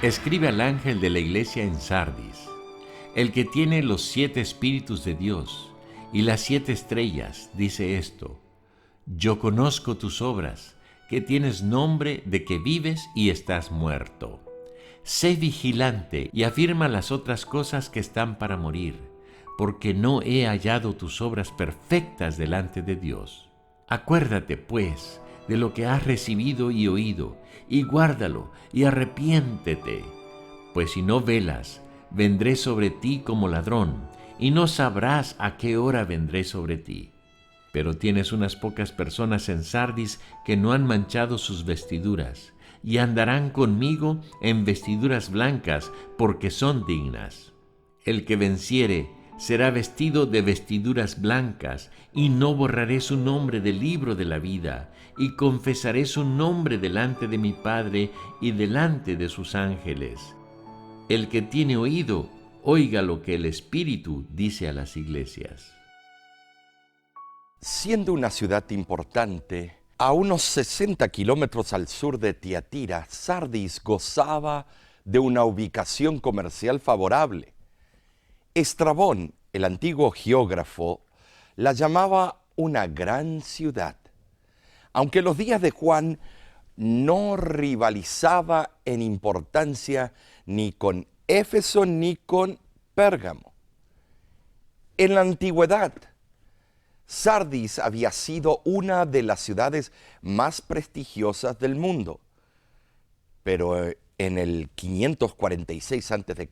Escribe al ángel de la iglesia en Sardis, el que tiene los 7 espíritus de Dios y las 7 estrellas, dice esto: Yo conozco tus obras, que tienes nombre de que vives y estás muerto. Sé vigilante y afirma las otras cosas que están para morir, porque no he hallado tus obras perfectas delante de Dios. Acuérdate, pues, de lo que has recibido y oído, y guárdalo, y arrepiéntete. Pues si no velas, vendré sobre ti como ladrón, y no sabrás a qué hora vendré sobre ti. Pero tienes unas pocas personas en Sardis que no han manchado sus vestiduras, y andarán conmigo en vestiduras blancas, porque son dignas. El que venciere será vestido de vestiduras blancas, y no borraré su nombre del libro de la vida, y confesaré su nombre delante de mi Padre y delante de sus ángeles. El que tiene oído, oiga lo que el Espíritu dice a las iglesias. Siendo una ciudad importante, a unos 60 kilómetros al sur de Tiatira, Sardis gozaba de una ubicación comercial favorable. Estrabón, el antiguo geógrafo, la llamaba una gran ciudad, aunque los días de Juan no rivalizaba en importancia ni con Éfeso ni con Pérgamo. En la antigüedad, Sardis había sido una de las ciudades más prestigiosas del mundo, pero en el 546 a.C.,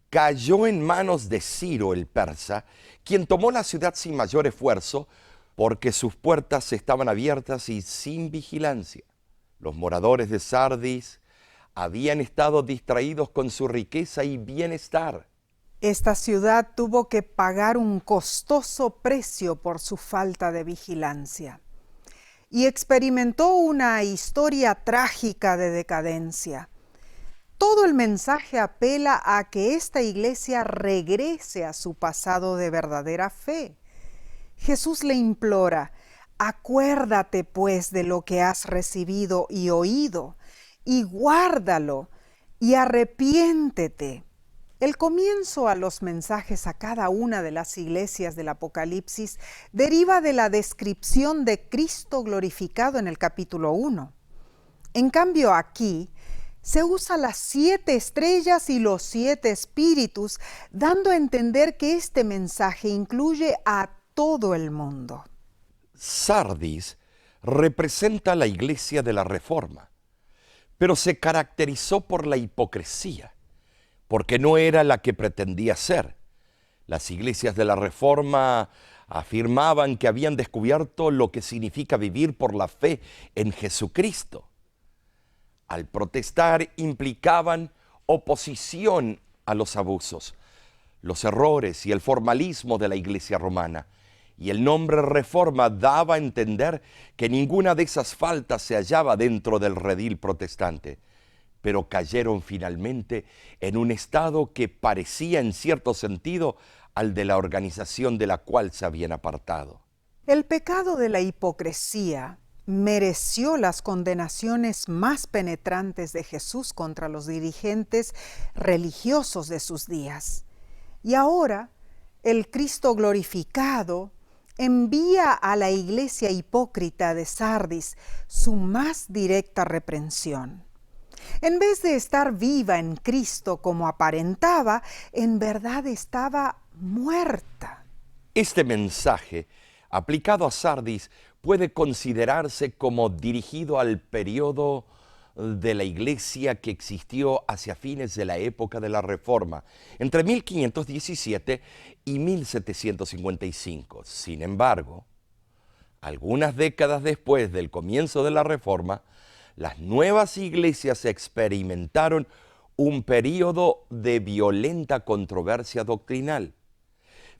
cayó en manos de Ciro el persa, quien tomó la ciudad sin mayor esfuerzo porque sus puertas estaban abiertas y sin vigilancia. Los moradores de Sardis habían estado distraídos con su riqueza y bienestar. Esta ciudad tuvo que pagar un costoso precio por su falta de vigilancia y experimentó una historia trágica de decadencia. Todo el mensaje apela a que esta iglesia regrese a su pasado de verdadera fe. Jesús le implora: acuérdate pues de lo que has recibido y oído, y guárdalo, y arrepiéntete. El comienzo a los mensajes a cada una de las iglesias del Apocalipsis deriva de la descripción de Cristo glorificado en el capítulo 1. En cambio, aquí se usa las 7 estrellas y los 7 espíritus, dando a entender que este mensaje incluye a todo el mundo. Sardis representa la iglesia de la Reforma, pero se caracterizó por la hipocresía, porque no era la que pretendía ser. Las iglesias de la Reforma afirmaban que habían descubierto lo que significa vivir por la fe en Jesucristo. Al protestar implicaban oposición a los abusos, los errores y el formalismo de la iglesia romana, y el nombre Reforma daba a entender que ninguna de esas faltas se hallaba dentro del redil protestante, pero cayeron finalmente en un estado que parecía en cierto sentido al de la organización de la cual se habían apartado. El pecado de la hipocresía mereció las condenaciones más penetrantes de Jesús contra los dirigentes religiosos de sus días. Y ahora, el Cristo glorificado envía a la iglesia hipócrita de Sardis su más directa reprensión. En vez de estar viva en Cristo como aparentaba, en verdad estaba muerta. Este mensaje, aplicado a Sardis, puede considerarse como dirigido al periodo de la iglesia que existió hacia fines de la época de la Reforma, entre 1517 y 1755. Sin embargo, algunas décadas después del comienzo de la Reforma, las nuevas iglesias experimentaron un periodo de violenta controversia doctrinal.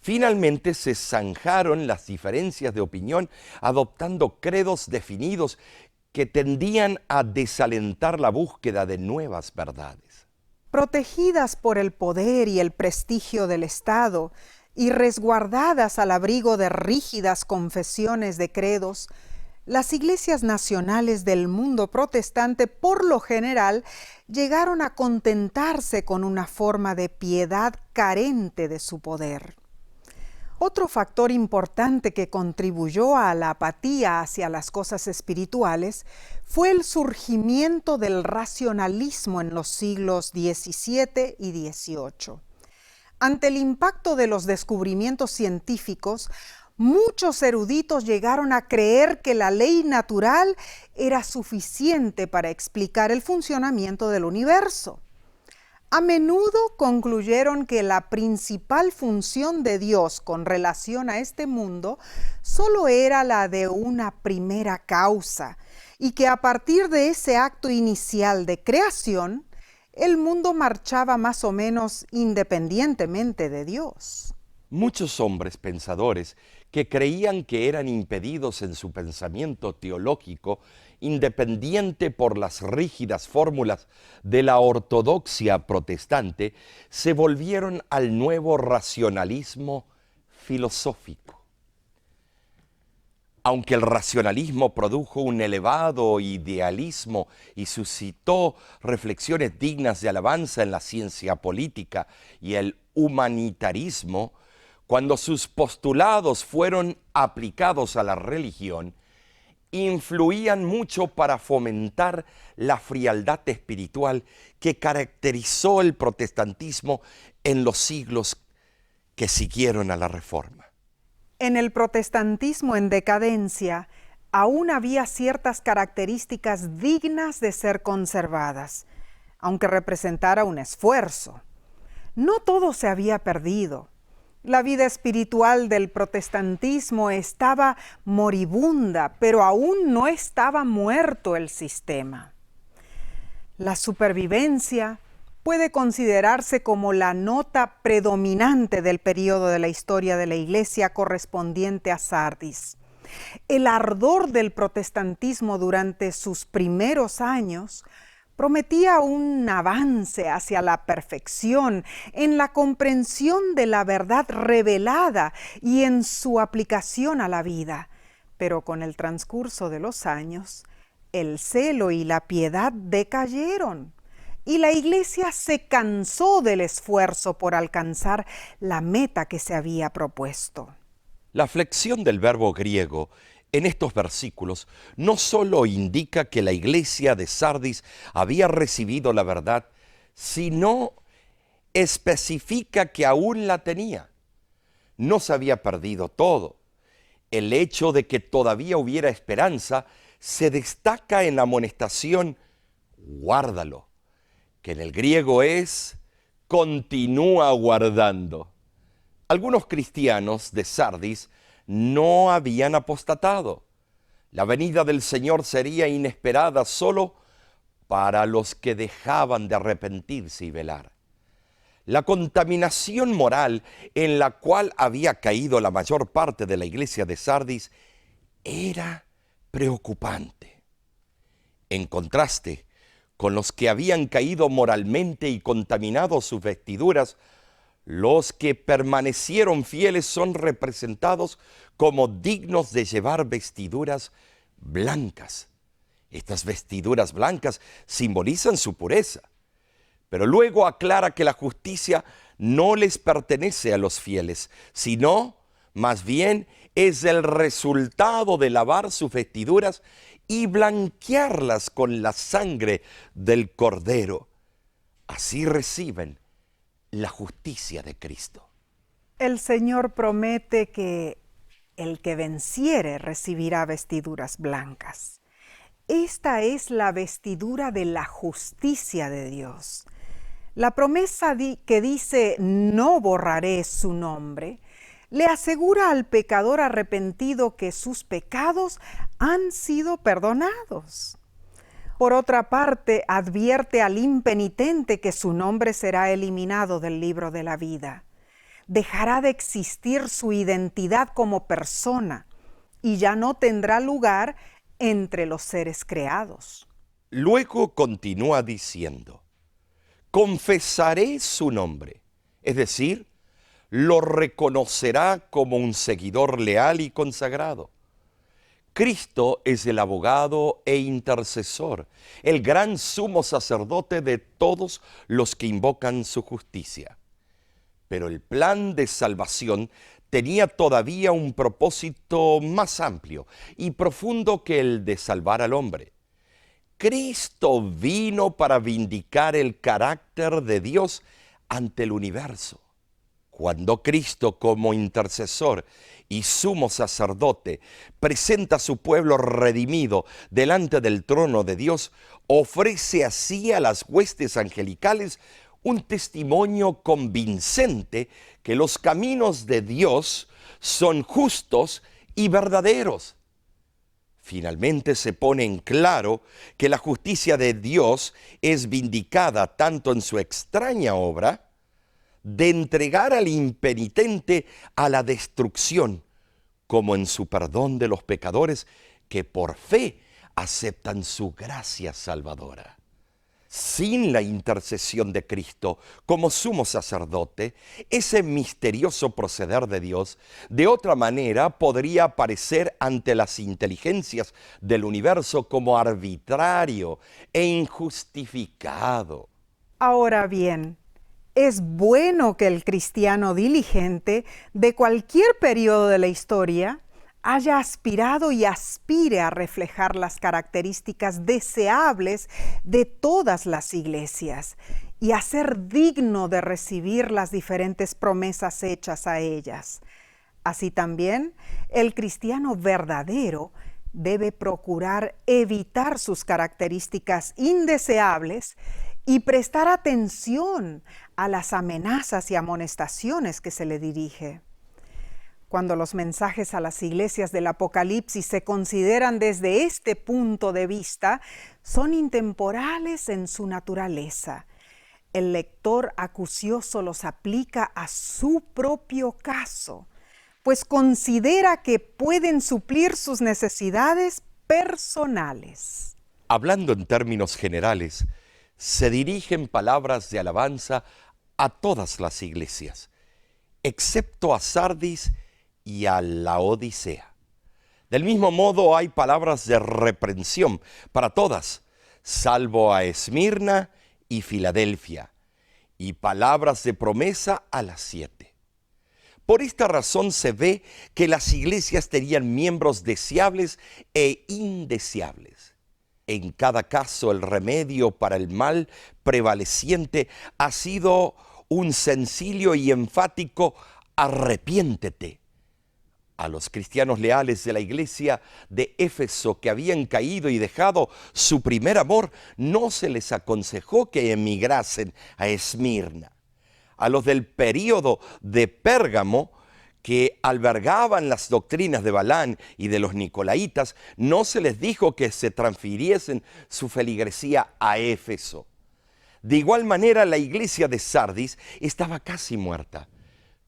Finalmente se zanjaron las diferencias de opinión, adoptando credos definidos que tendían a desalentar la búsqueda de nuevas verdades. Protegidas por el poder y el prestigio del Estado y resguardadas al abrigo de rígidas confesiones de credos, Las iglesias nacionales del mundo protestante, por lo general, llegaron a contentarse con una forma de piedad carente de su poder. Otro factor importante que contribuyó a la apatía hacia las cosas espirituales fue el surgimiento del racionalismo en los siglos XVII y XVIII. Ante el impacto de los descubrimientos científicos, muchos eruditos llegaron a creer que la ley natural era suficiente para explicar el funcionamiento del universo. A menudo concluyeron que la principal función de Dios con relación a este mundo solo era la de una primera causa, y que a partir de ese acto inicial de creación, el mundo marchaba más o menos independientemente de Dios. Muchos hombres pensadores que creían que eran impedidos en su pensamiento teológico independiente por las rígidas fórmulas de la ortodoxia protestante, se volvieron al nuevo racionalismo filosófico. Aunque el racionalismo produjo un elevado idealismo y suscitó reflexiones dignas de alabanza en la ciencia política y el humanitarismo, cuando sus postulados fueron aplicados a la religión, influían mucho para fomentar la frialdad espiritual que caracterizó el protestantismo en los siglos que siguieron a la Reforma. En el protestantismo en decadencia, aún había ciertas características dignas de ser conservadas, aunque representara un esfuerzo. No todo se había perdido. La vida espiritual del protestantismo estaba moribunda, pero aún no estaba muerto el sistema. La supervivencia puede considerarse como la nota predominante del periodo de la historia de la Iglesia correspondiente a Sardis. El ardor del protestantismo durante sus primeros años prometía un avance hacia la perfección en la comprensión de la verdad revelada y en su aplicación a la vida. Pero con el transcurso de los años, el celo y la piedad decayeron, y la Iglesia se cansó del esfuerzo por alcanzar la meta que se había propuesto. La flexión del verbo griego en estos versículos no solo indica que la iglesia de Sardis había recibido la verdad, sino especifica que aún la tenía. No se había perdido todo. El hecho de que todavía hubiera esperanza se destaca en la amonestación guárdalo, que en el griego es continúa guardando. Algunos cristianos de Sardis no habían apostatado. La venida del Señor sería inesperada solo para los que dejaban de arrepentirse y velar. La contaminación moral en la cual había caído la mayor parte de la iglesia de Sardis era preocupante. En contraste con los que habían caído moralmente y contaminado sus vestiduras, los que permanecieron fieles son representados como dignos de llevar vestiduras blancas. Estas vestiduras blancas simbolizan su pureza, pero luego aclara que la justicia no les pertenece a los fieles, sino más bien es el resultado de lavar sus vestiduras y blanquearlas con la sangre del Cordero. Así reciben la justicia de Cristo. El Señor promete que el que venciere recibirá vestiduras blancas. Esta es la vestidura de la justicia de Dios. La promesa que dice no borraré su nombre, le asegura al pecador arrepentido que sus pecados han sido perdonados. Por otra parte, advierte al impenitente que su nombre será eliminado del libro de la vida. Dejará de existir su identidad como persona y ya no tendrá lugar entre los seres creados. Luego continúa diciendo, confesaré su nombre, es decir, lo reconocerá como un seguidor leal y consagrado. Cristo es el abogado e intercesor, el gran sumo sacerdote de todos los que invocan su justicia. Pero el plan de salvación tenía todavía un propósito más amplio y profundo que el de salvar al hombre. Cristo vino para vindicar el carácter de Dios ante el universo. Cuando Cristo, como intercesor y sumo sacerdote, presenta a su pueblo redimido delante del trono de Dios, ofrece así a las huestes angelicales un testimonio convincente que los caminos de Dios son justos y verdaderos. Finalmente se pone en claro que la justicia de Dios es vindicada tanto en su extraña obra de entregar al impenitente a la destrucción, como en su perdón de los pecadores que por fe aceptan su gracia salvadora. Sin la intercesión de Cristo como sumo sacerdote, ese misterioso proceder de Dios de otra manera podría aparecer ante las inteligencias del universo como arbitrario e injustificado. Ahora bien, es bueno que el cristiano diligente de cualquier periodo de la historia haya aspirado y aspire a reflejar las características deseables de todas las iglesias y a ser digno de recibir las diferentes promesas hechas a ellas. Así también, el cristiano verdadero debe procurar evitar sus características indeseables y prestar atención a las amenazas y amonestaciones que se le dirige. Cuando los mensajes a las iglesias del Apocalipsis se consideran desde este punto de vista, son intemporales en su naturaleza. El lector acucioso los aplica a su propio caso, pues considera que pueden suplir sus necesidades personales. Hablando en términos generales, se dirigen palabras de alabanza a todas las iglesias, excepto a Sardis y a Laodicea. Del mismo modo hay palabras de reprensión para todas, salvo a Esmirna y Filadelfia, y palabras de promesa a las 7. Por esta razón se ve que las iglesias tenían miembros deseables e indeseables. En cada caso, el remedio para el mal prevaleciente ha sido un sencillo y enfático arrepiéntete. A los cristianos leales de la iglesia de Éfeso que habían caído y dejado su primer amor, no se les aconsejó que emigrasen a Esmirna. A los del período de Pérgamo, que albergaban las doctrinas de Balán y de los Nicolaitas, no se les dijo que se transfiriesen su feligresía a Éfeso. De igual manera, la iglesia de Sardis estaba casi muerta,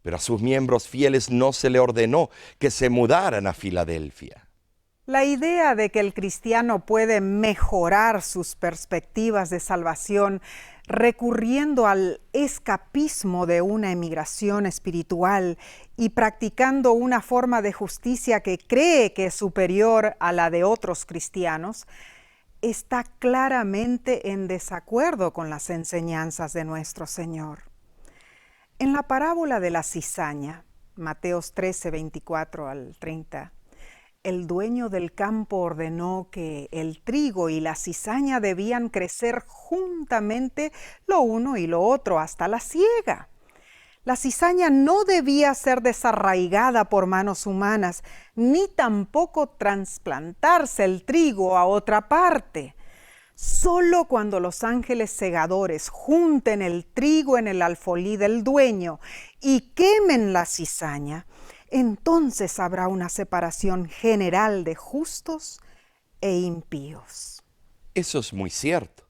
pero a sus miembros fieles no se le ordenó que se mudaran a Filadelfia. La idea de que el cristiano puede mejorar sus perspectivas de salvación recurriendo al escapismo de una emigración espiritual y practicando una forma de justicia que cree que es superior a la de otros cristianos, está claramente en desacuerdo con las enseñanzas de nuestro Señor. En la parábola de la cizaña, Mateos 13, 24 al 30, el dueño del campo ordenó que el trigo y la cizaña debían crecer juntamente lo uno y lo otro hasta la siega. La cizaña no debía ser desarraigada por manos humanas, ni tampoco trasplantarse el trigo a otra parte. Solo cuando los ángeles segadores junten el trigo en el alfolí del dueño y quemen la cizaña, entonces habrá una separación general de justos e impíos. Eso es muy cierto.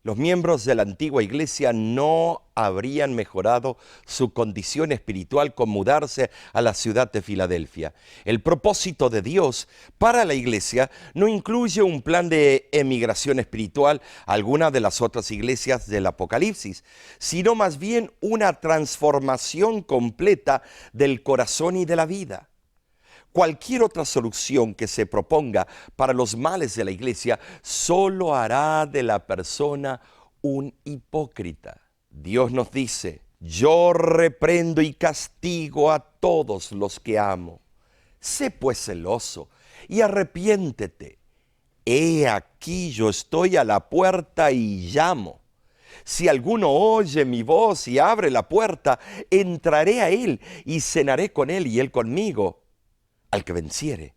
Los miembros de la antigua iglesia no habrían mejorado su condición espiritual con mudarse a la ciudad de Filadelfia. El propósito de Dios para la iglesia no incluye un plan de emigración espiritual a alguna de las otras iglesias del Apocalipsis, sino más bien una transformación completa del corazón y de la vida. Cualquier otra solución que se proponga para los males de la iglesia solo hará de la persona un hipócrita. Dios nos dice: yo reprendo y castigo a todos los que amo. Sé pues celoso y arrepiéntete. He aquí yo estoy a la puerta y llamo. Si alguno oye mi voz y abre la puerta, entraré a él y cenaré con él y él conmigo. Al que venciere,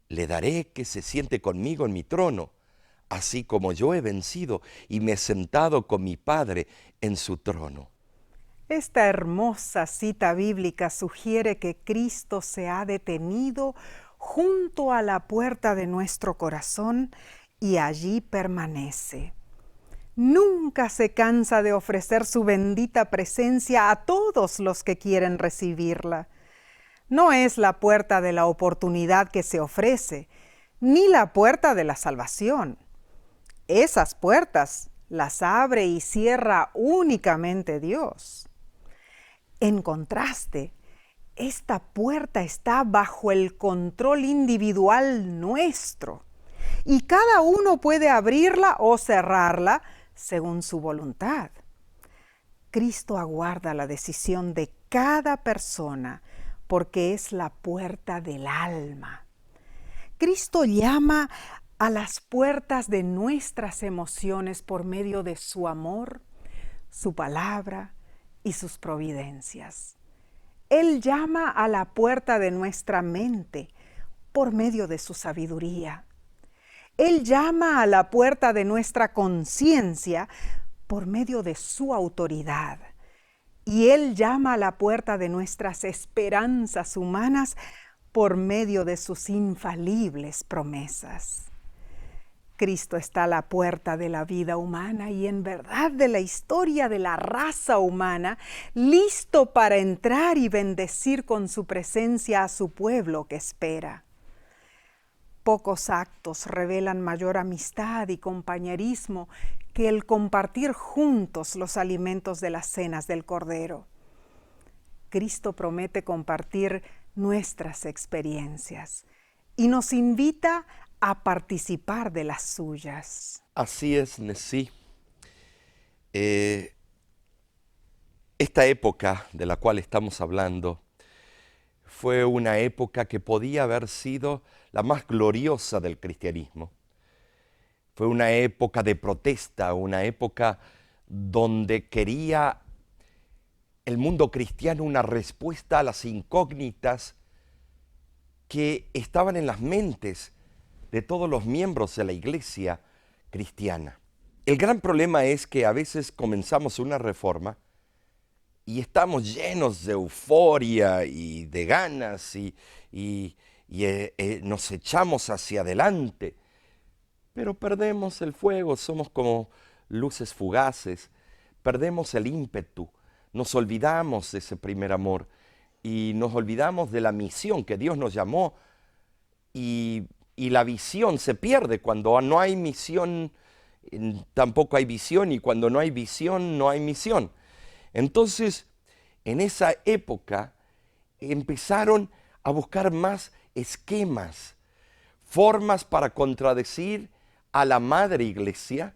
le daré que se siente conmigo en mi trono, así como yo he vencido y me he sentado con mi Padre en su trono. Esta hermosa cita bíblica sugiere que Cristo se ha detenido junto a la puerta de nuestro corazón y allí permanece. Nunca se cansa de ofrecer su bendita presencia a todos los que quieren recibirla. No es la puerta de la oportunidad que se ofrece, ni la puerta de la salvación. Esas puertas las abre y cierra únicamente Dios. En contraste, esta puerta está bajo el control individual nuestro y cada uno puede abrirla o cerrarla según su voluntad. Cristo aguarda la decisión de cada persona porque es la puerta del alma. Cristo llama a las puertas de nuestras emociones por medio de su amor, su palabra y sus providencias. Él llama a la puerta de nuestra mente por medio de su sabiduría. Él llama a la puerta de nuestra conciencia por medio de su autoridad. Y Él llama a la puerta de nuestras esperanzas humanas por medio de sus infalibles promesas. Cristo está a la puerta de la vida humana y en verdad de la historia de la raza humana, listo para entrar y bendecir con su presencia a su pueblo que espera. Pocos actos revelan mayor amistad y compañerismo que el compartir juntos los alimentos de las cenas del Cordero. Cristo promete compartir nuestras experiencias y nos invita a participar de las suyas. Así es, Nesí. Esta época de la cual estamos hablando fue una época que podía haber sido la más gloriosa del cristianismo. Fue una época de protesta, una época donde quería el mundo cristiano una respuesta a las incógnitas que estaban en las mentes de todos los miembros de la iglesia cristiana. El gran problema es que a veces comenzamos una reforma y estamos llenos de euforia y de ganas y nos echamos hacia adelante, pero perdemos el fuego, somos como luces fugaces, perdemos el ímpetu, nos olvidamos de ese primer amor y nos olvidamos de la misión que Dios nos llamó y la visión se pierde. Cuando no hay misión, tampoco hay visión, y cuando no hay visión, no hay misión. Entonces, en esa época empezaron a buscar más esquemas, formas para contradecir a la madre iglesia,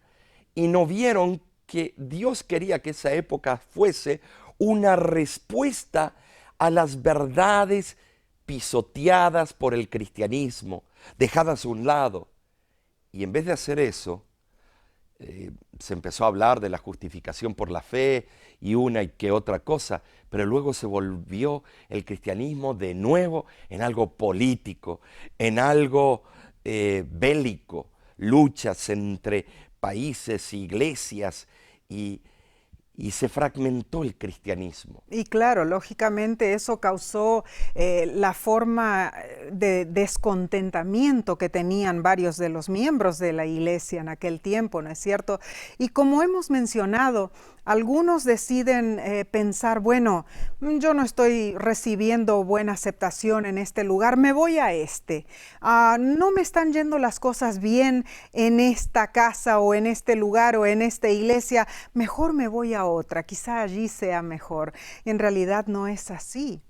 y no vieron que Dios quería que esa época fuese una respuesta a las verdades pisoteadas por el cristianismo, dejadas a un lado. Y en vez de hacer eso, se empezó a hablar de la justificación por la fe y una y que otra cosa, pero luego se volvió el cristianismo de nuevo en algo político, en algo bélico, luchas entre países, iglesias, y se fragmentó el cristianismo. Y claro, lógicamente eso causó la forma de descontentamiento que tenían varios de los miembros de la iglesia en aquel tiempo, ¿no es cierto? Y como hemos mencionado, algunos deciden pensar, bueno, yo no estoy recibiendo buena aceptación en este lugar, me voy a este. No me están yendo las cosas bien en esta casa o en este lugar o en esta iglesia, mejor me voy a otra, quizá allí sea mejor. Y en realidad no es así.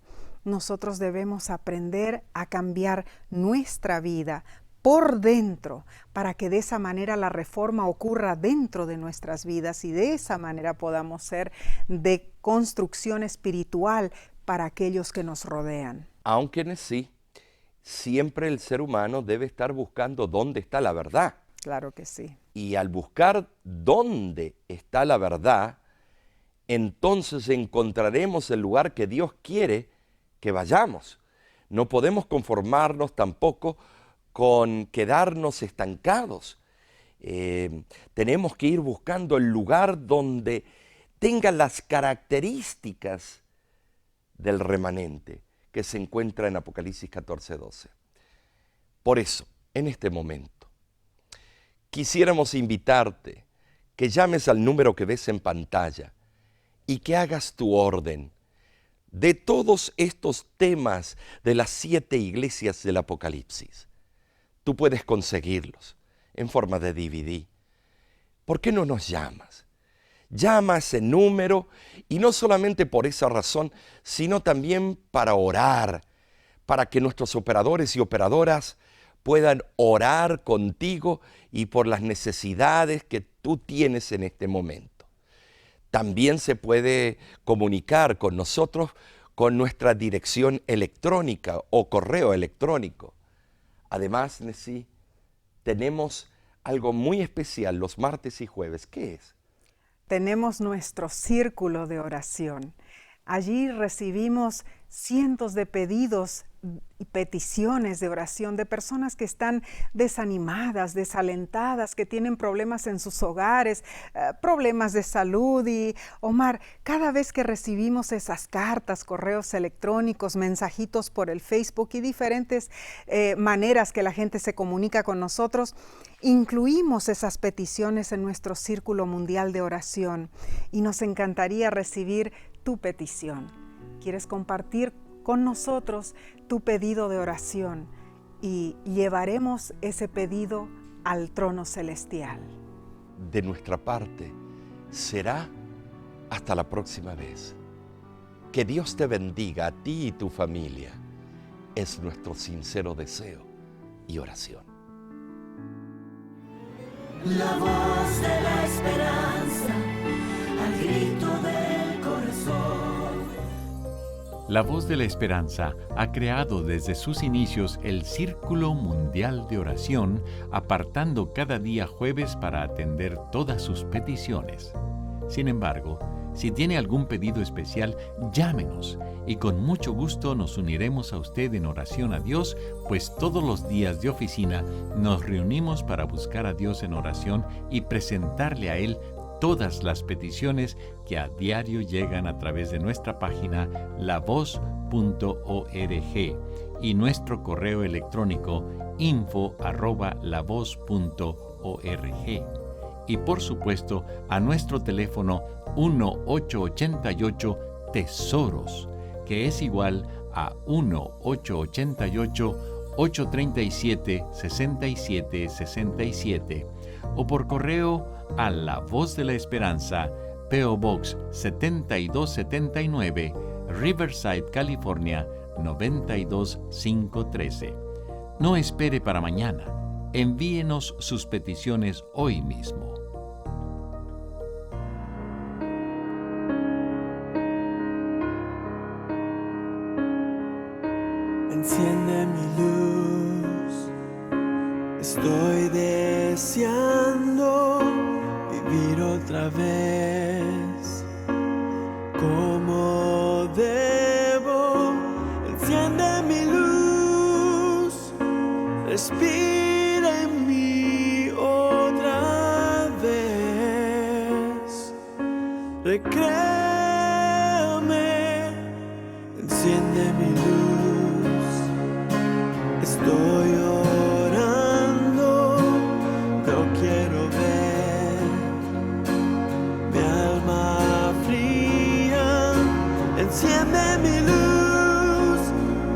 nosotros debemos aprender a cambiar nuestra vida por dentro, para que de esa manera la reforma ocurra dentro de nuestras vidas y de esa manera podamos ser de construcción espiritual para aquellos que nos rodean. Aunque en sí, siempre el ser humano debe estar buscando dónde está la verdad. Claro que sí. Y al buscar dónde está la verdad, entonces encontraremos el lugar que Dios quiere que vayamos. No podemos conformarnos tampoco con quedarnos estancados. Tenemos que ir buscando el lugar donde tenga las características del remanente que se encuentra en Apocalipsis 14:12. Por eso, en este momento, quisiéramos invitarte que llames al número que ves en pantalla y que hagas tu orden de todos estos temas de las 7 iglesias del Apocalipsis. Tú puedes conseguirlos en forma de DVD. ¿Por qué no nos llamas? Llama a ese número y no solamente por esa razón, sino también para orar, para que nuestros operadores y operadoras puedan orar contigo y por las necesidades que tú tienes en este momento. También se puede comunicar con nosotros con nuestra dirección electrónica o correo electrónico. Además, Nesí, tenemos algo muy especial los martes y jueves. ¿Qué es? Tenemos nuestro círculo de oración. Allí recibimos cientos de pedidos y peticiones de oración de personas que están desanimadas, desalentadas, que tienen problemas en sus hogares, problemas de salud. Y Omar, cada vez que recibimos esas cartas, correos electrónicos, mensajitos por el Facebook y diferentes maneras que la gente se comunica con nosotros, incluimos esas peticiones en nuestro círculo mundial de oración y nos encantaría recibir tu petición. ¿Quieres compartir con nosotros tu pedido de oración? Y llevaremos ese pedido al trono celestial. De nuestra parte, será hasta la próxima vez. Que Dios te bendiga a ti y tu familia. Es nuestro sincero deseo y oración. La voz de la esperanza, al grito del corazón. La Voz de la Esperanza ha creado desde sus inicios el Círculo Mundial de Oración, apartando cada día jueves para atender todas sus peticiones. Sin embargo, si tiene algún pedido especial, llámenos y con mucho gusto nos uniremos a usted en oración a Dios, pues todos los días de oficina nos reunimos para buscar a Dios en oración y presentarle a Él todas las peticiones que a diario llegan a través de nuestra página lavoz.org y nuestro correo electrónico info@lavoz.org. Y por supuesto a nuestro teléfono 1-888-TESOROS, que es igual a 1-888-837-6767, o por correo a La Voz de la Esperanza, P.O. Box 7279, Riverside, California 92513. No espere para mañana. Envíenos sus peticiones hoy mismo. Enciende mi luz, estoy deseando vivir otra vez como debo. Enciende mi luz, respira en mí otra vez. Recréame, enciende mi luz, estoy orando, no quiero ver mi alma fría. Enciende mi luz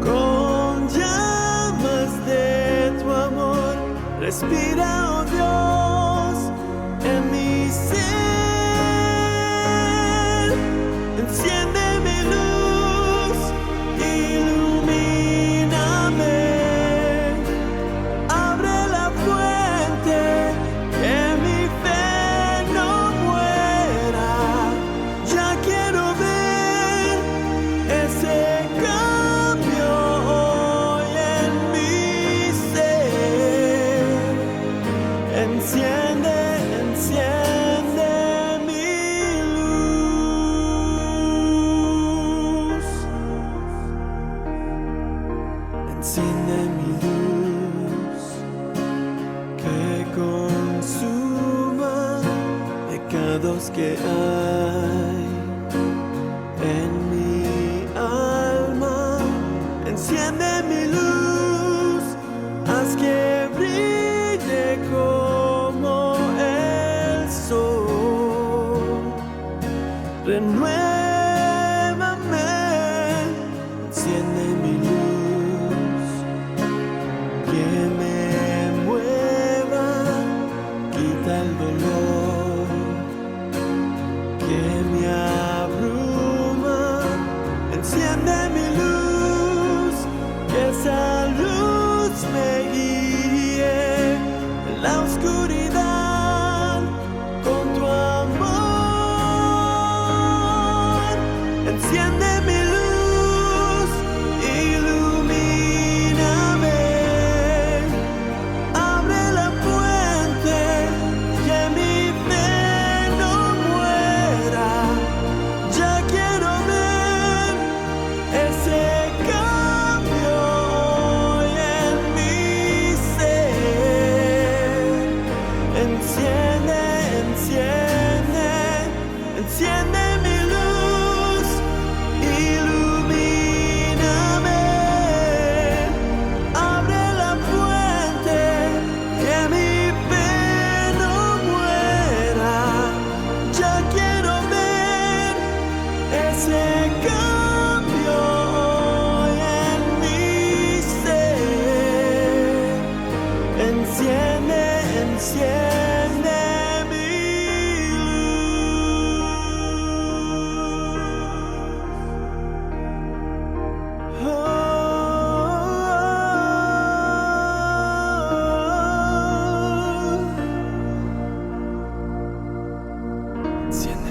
con llamas de tu amor. Respira, oh Dios, en mi ser. Enciende mi luz y enciende mi luz, que consuma pecados que hay en mi alma. Enciende mi luz, haz que brille como el sol. Renuévame, enciende mi luz, que me mueva, quita el dolor que me abruma. Enciende mi luz, que esa luz me guíe en la oscuridad con tu amor. Enciende mi luz, ilumíname, abre la fuente, que mi fe no muera. Ya quiero ver ese cambio hoy en mi ser. Enciende, enciende, enciende mi luz, ilumíname, abre la fuente, que mi fe no muera. Ya quiero ver ese cambio hoy en mi ser. Enciende, enciende mi luz. Enciende